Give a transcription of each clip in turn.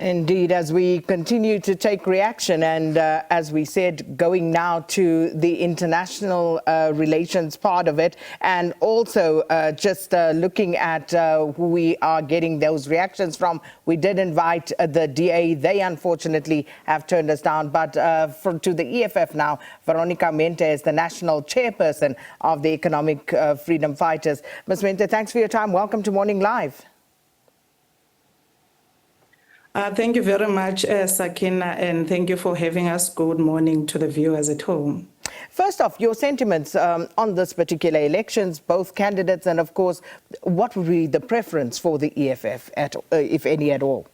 Indeed, as we continue to take reaction and as we said, going now to the international relations part of it, and also just looking at who we are getting those reactions from. We did invite the DA. They unfortunately have turned us down, but to the EFF now, Veronica Mente is the national chairperson of the Economic Freedom Fighters. Ms. Mente, thanks for your time. Welcome to Morning Live. Thank you very much, Sakina, and thank you for having us. Good morning to the viewers at home. First off, your sentiments on this particular elections, both candidates, and of course, what would be the preference for the EFF, if any at all?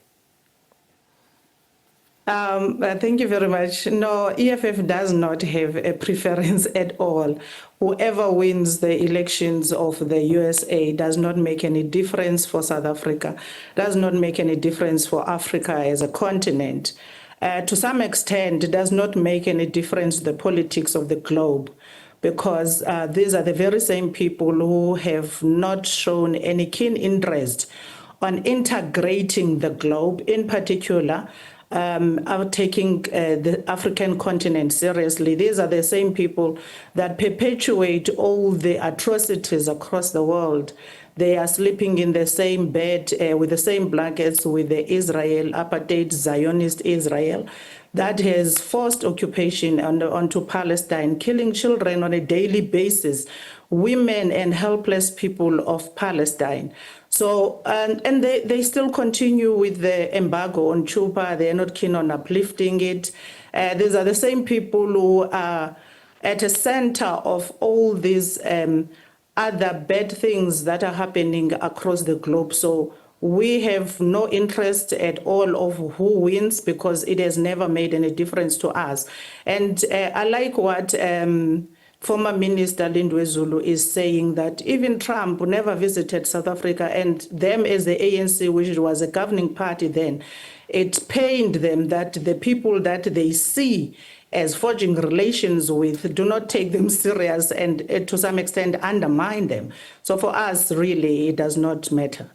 Thank you very much. No, EFF does not have a preference at all. Whoever wins the elections of the USA does not make any difference for South Africa, does not make any difference for Africa as a continent. To some extent, it does not make any difference to the politics of the globe, because these are the very same people who have not shown any keen interest on integrating the globe, in particular, are taking the African continent seriously. These are the same people that perpetuate all the atrocities across the world. They are sleeping in the same bed with the same blankets with the Israel, apartheid Zionist Israel, that has forced occupation onto Palestine, killing children on a daily basis, women and helpless people of Palestine. So, and they still continue with the embargo on Cuba. They are not keen on uplifting it. These are the same people who are at the center of all these other bad things that are happening across the globe. So we have no interest at all of who wins, because it has never made any difference to us. And I like what former Minister Lindwe Zulu is saying, that even Trump never visited South Africa, and them as the ANC, which was a governing party then, it pained them that the people that they see as forging relations with do not take them serious and to some extent undermine them. So for us, really, it does not matter.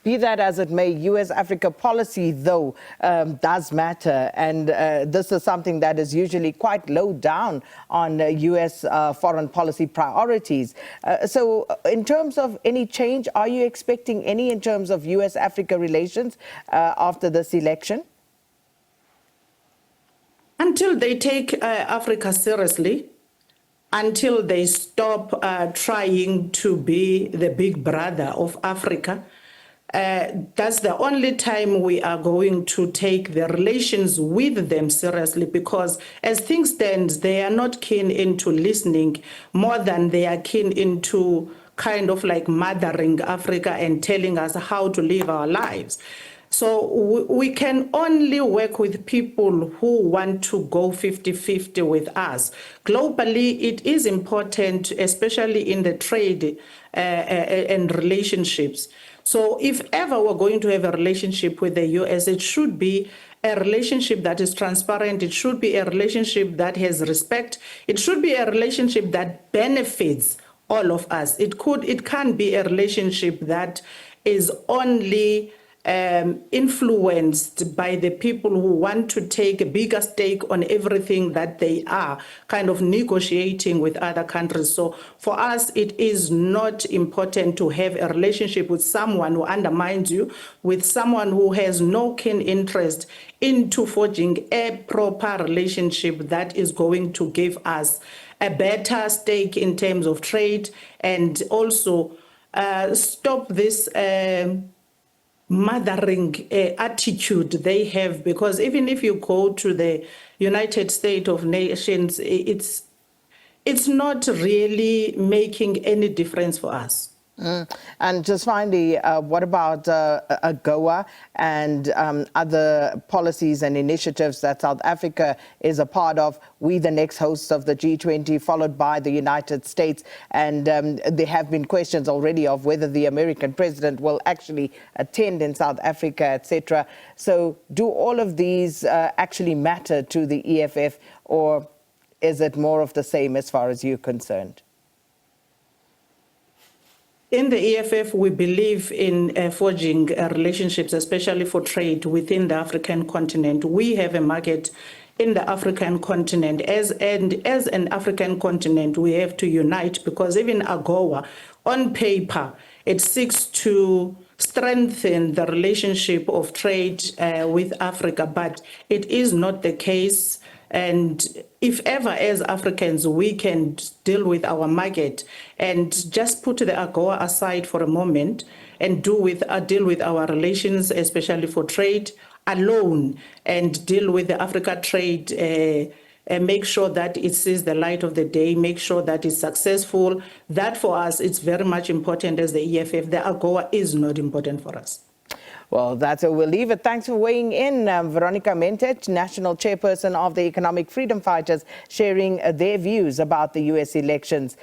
Be that as it may, US-Africa policy, though, does matter. And this is something that is usually quite low down on US foreign policy priorities. So in terms of any change, are you expecting any in terms of US-Africa relations after this election? Until they take Africa seriously, until they stop trying to be the big brother of Africa, that's the only time we are going to take the relations with them seriously, because as things stand, they are not keen into listening more than they are keen into kind of like mothering Africa and telling us how to live our lives. So we can only work with people who want to go 50-50 with us. Globally, it is important, especially in the trade and relationships. So if ever we're going to have a relationship with the US, it should be a relationship that is transparent. It should be a relationship that has respect. It should be a relationship that benefits all of us. It can't be a relationship that is only influenced by the people who want to take a bigger stake on everything that they are kind of negotiating with other countries. So for us, it is not important to have a relationship with someone who undermines you, with someone who has no keen interest into forging a proper relationship that is going to give us a better stake in terms of trade, and also stop this mothering attitude they have, because even if you go to the United States of Nations, it's not really making any difference for us. And just finally, what about AGOA and other policies and initiatives that South Africa is a part of? We, the next hosts of the G20, followed by the United States. And there have been questions already of whether the American president will actually attend in South Africa, etc. So do all of these actually matter to the EFF, or is it more of the same as far as you're concerned? In the EFF, we believe in forging relationships, especially for trade within the African continent. We have a market in the African continent. As an African continent, we have to unite, because even AGOA, on paper, it seeks to strengthen the relationship of trade with Africa, but it is not the case. And if ever, as Africans, we can deal with our market and just put the AGOA aside for a moment and deal with our relations, especially for trade, alone, and deal with the Africa trade, and make sure that it sees the light of the day, make sure that it's successful. That for us, it's very much important as the EFF. The AGOA is not important for us. Well, that's where we'll leave it. Thanks for weighing in, Veronica Mente, National Chairperson of the Economic Freedom Fighters, sharing their views about the U.S. elections.